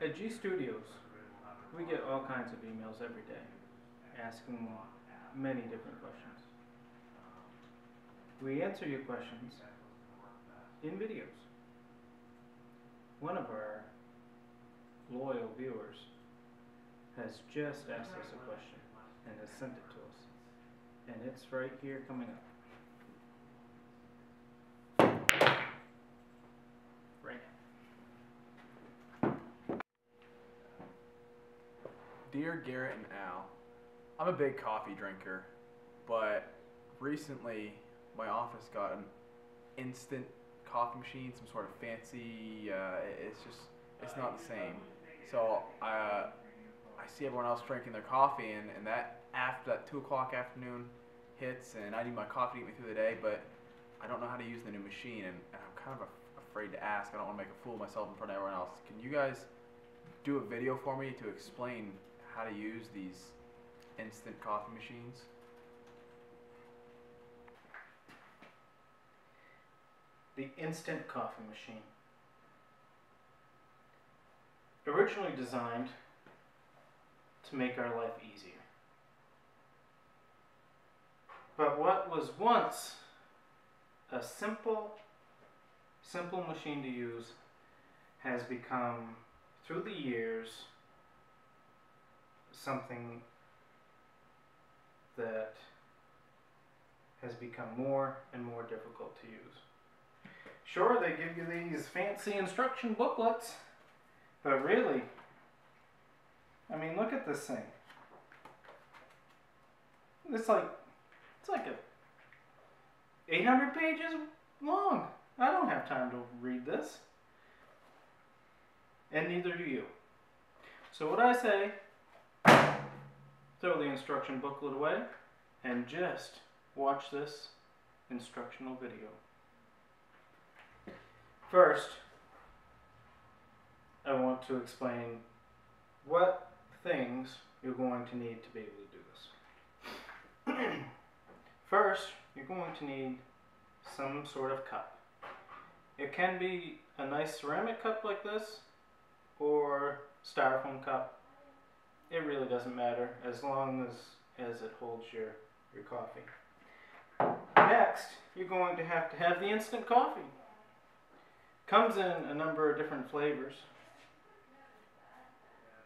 At G Studios, we get all kinds of emails every day asking many different questions. We answer your questions in videos. One of our loyal viewers has just asked us a question and has sent it to us. And it's right here coming up. Right now. Dear Garrett and Al, I'm a big coffee drinker, but recently my office got an instant coffee machine, some sort of fancy, it's not the same. So I see everyone else drinking their coffee, and that after that 2 o'clock afternoon hits, and I need my coffee to get me through the day, but I don't know how to use the new machine, and I'm kind of afraid to ask. I don't want to make a fool of myself in front of everyone else. Can you guys do a video for me to explain how to use these instant coffee machines? The instant coffee machine. Originally designed to make our life easier. But what was once a simple machine to use has become, through the years, something that has become more and more difficult to use. Sure, they give you these fancy instruction booklets, but really, I mean, look at this thing. It's like a 800 pages long. I don't have time to read this. And neither do you. So what I say, throw the instruction booklet away and just watch this instructional video. First, I want to explain what things you're going to need to be able to do this. First, you're going to need some sort of cup. It can be a nice ceramic cup like this, or styrofoam cup. It really doesn't matter as long as it holds your coffee. Next, you're going to have the instant coffee. Comes in a number of different flavors.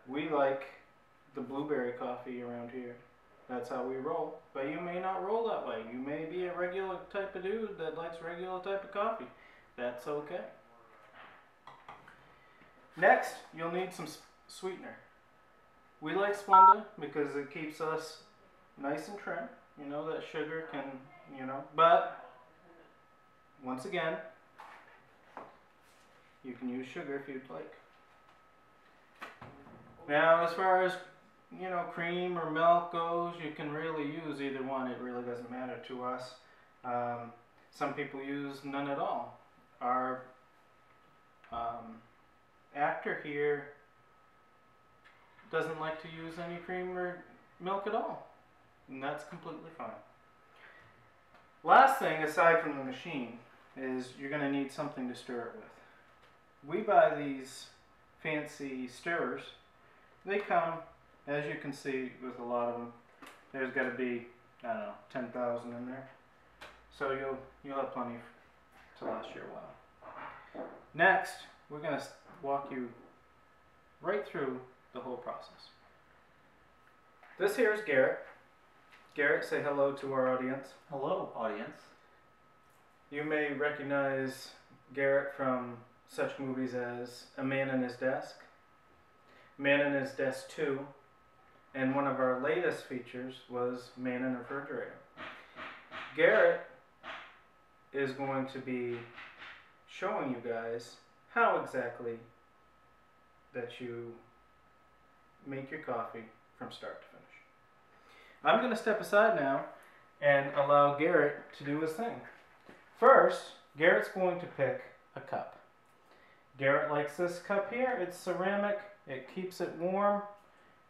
We like the blueberry coffee around here. That's how we roll. But you may not roll that way. You may be a regular type of dude that likes regular type of coffee. That's okay. Next, you'll need some sweetener. We like Splenda because it keeps us nice and trim. You know, that sugar can, but once again, you can use sugar if you'd like. Now, as far as, cream or milk goes, you can really use either one. It really doesn't matter to us. Some people use none at all. Our actor here doesn't like to use any cream or milk at all, and that's completely fine. Last thing, aside from the machine, is you're going to need something to stir it with. We buy these fancy stirrers. They come, as you can see, with a lot of them. There's got to be, I don't know, 10,000 in there. So you'll have plenty to last you a while. Next, we're going to walk you right through the whole process. This here is Garrett. Garrett, say hello to our audience. Hello, audience. You may recognize Garrett from such movies as A Man in His Desk, Man in His Desk 2, and one of our latest features was Man in a Refrigerator. Garrett is going to be showing you guys how exactly that you make your coffee from start to finish. I'm going to step aside now and allow Garrett to do his thing. First, Garrett's going to pick a cup. Garrett likes this cup here. It's ceramic. It keeps it warm.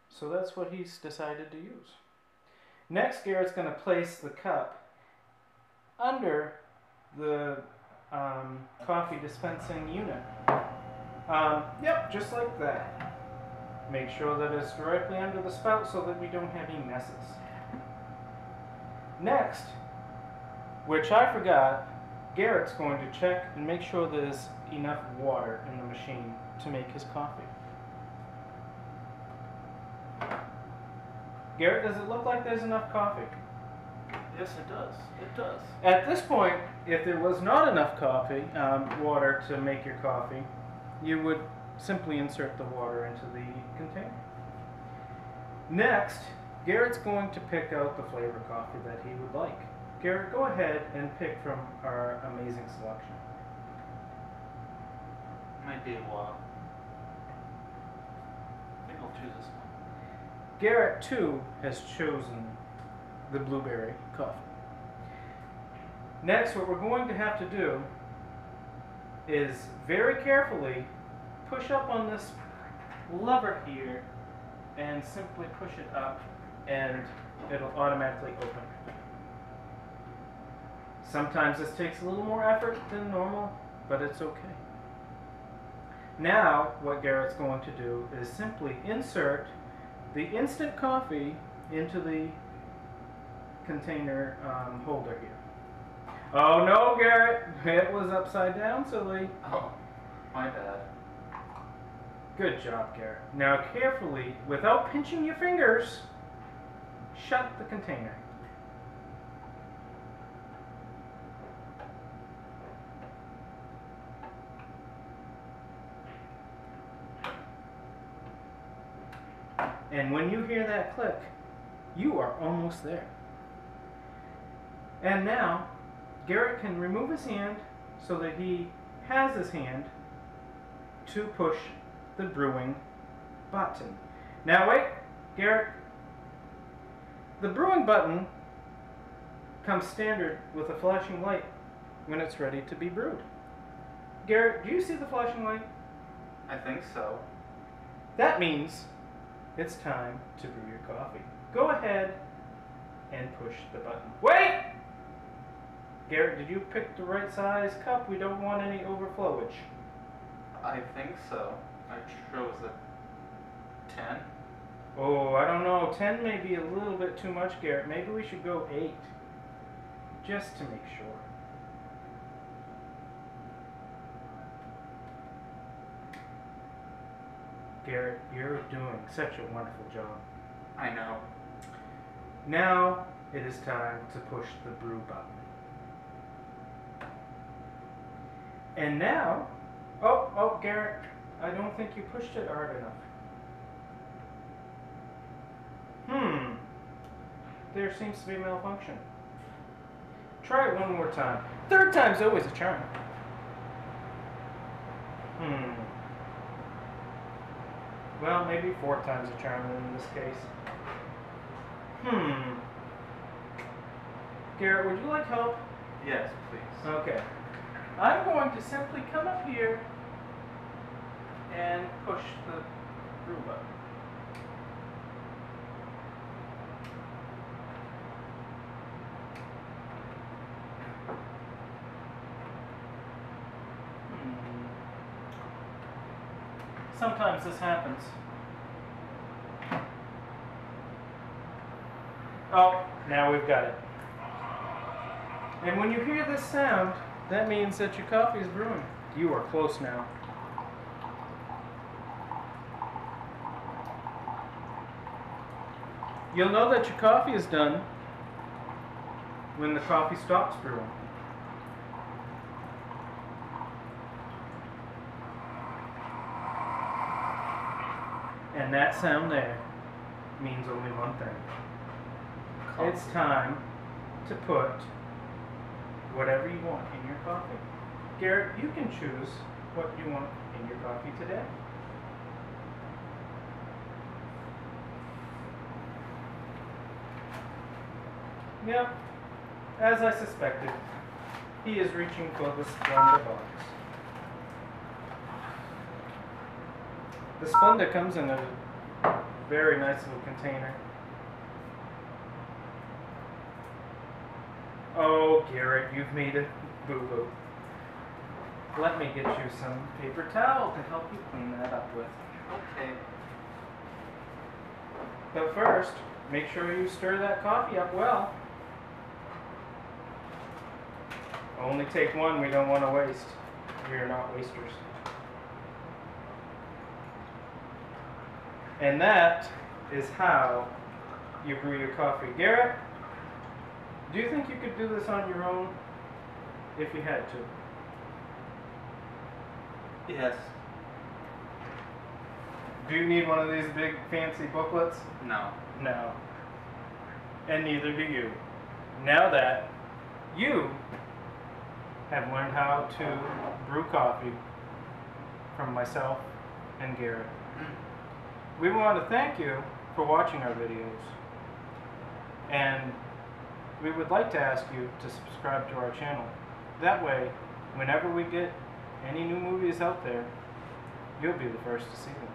So that's what he's decided to use. Next, Garrett's going to place the cup under the coffee dispensing unit. Yep, just like that. Make sure that it's directly under the spout so that we don't have any messes. Next, which I forgot, Garrett's going to check and make sure there's enough water in the machine to make his coffee. Garrett, does it look like there's enough coffee? Yes, it does. It does. At this point, if there was not enough coffee, water to make your coffee, you would simply insert the water into the container. Next, Garrett's going to pick out the flavor coffee that he would like. Garrett, go ahead and pick from our amazing selection. Might be a while. I think I'll choose this one. Garrett, too, has chosen the blueberry coffee. Next, what we're going to have to do is very carefully push up on this lever here and simply push it up and it'll automatically open. Sometimes this takes a little more effort than normal, but it's okay. Now, what Garrett's going to do is simply insert the instant coffee into the container holder here. Oh no, Garrett, it was upside down, silly. Oh, my bad. Good job, Garrett. Now carefully, without pinching your fingers, shut the container. And when you hear that click, you are almost there. And now, Garrett can remove his hand so that he has his hand to push the brewing button. Now wait, Garrett, the brewing button comes standard with a flashing light when it's ready to be brewed. Garrett, do you see the flashing light? I think so. That means it's time to brew your coffee. Go ahead and push the button. Wait! Garrett, did you pick the right size cup? We don't want any overflowage. I think so. I chose a 10. Oh, I don't know. 10 may be a little bit too much, Garrett. Maybe we should go 8. Just to make sure. Garrett, you're doing such a wonderful job. I know. Now it is time to push the brew button. And now, oh, Garrett, I don't think you pushed it hard enough. There seems to be a malfunction. Try it one more time. Third time's always a charm. Well, maybe 4 times a charm in this case. Garrett, would you like help? Yes, please. Okay. I'm going to simply come up here and push the brew button. Sometimes this happens. Oh, now we've got it. And when you hear this sound, that means that your coffee is brewing. You are close now. You'll know that your coffee is done when the coffee stops brewing. And that sound there means only one thing. It's time to put whatever you want in your coffee. Garrett, you can choose what you want in your coffee today. Yep, as I suspected, he is reaching for the Splenda box. The Splenda comes in a very nice little container. Oh, Garrett, you've made a boo-boo. Let me get you some paper towel to help you clean that up with. Okay. But first, make sure you stir that coffee up well. Only take one, we don't want to waste. We are not wasters. And that is how you brew your coffee. Garrett, do you think you could do this on your own if you had to? Yes. Do you need one of these big fancy booklets? No. No. And neither do you. Now that you have learned how to brew coffee from myself and Garrett, we want to thank you for watching our videos. And we would like to ask you to subscribe to our channel. That way, whenever we get any new movies out there, you'll be the first to see them.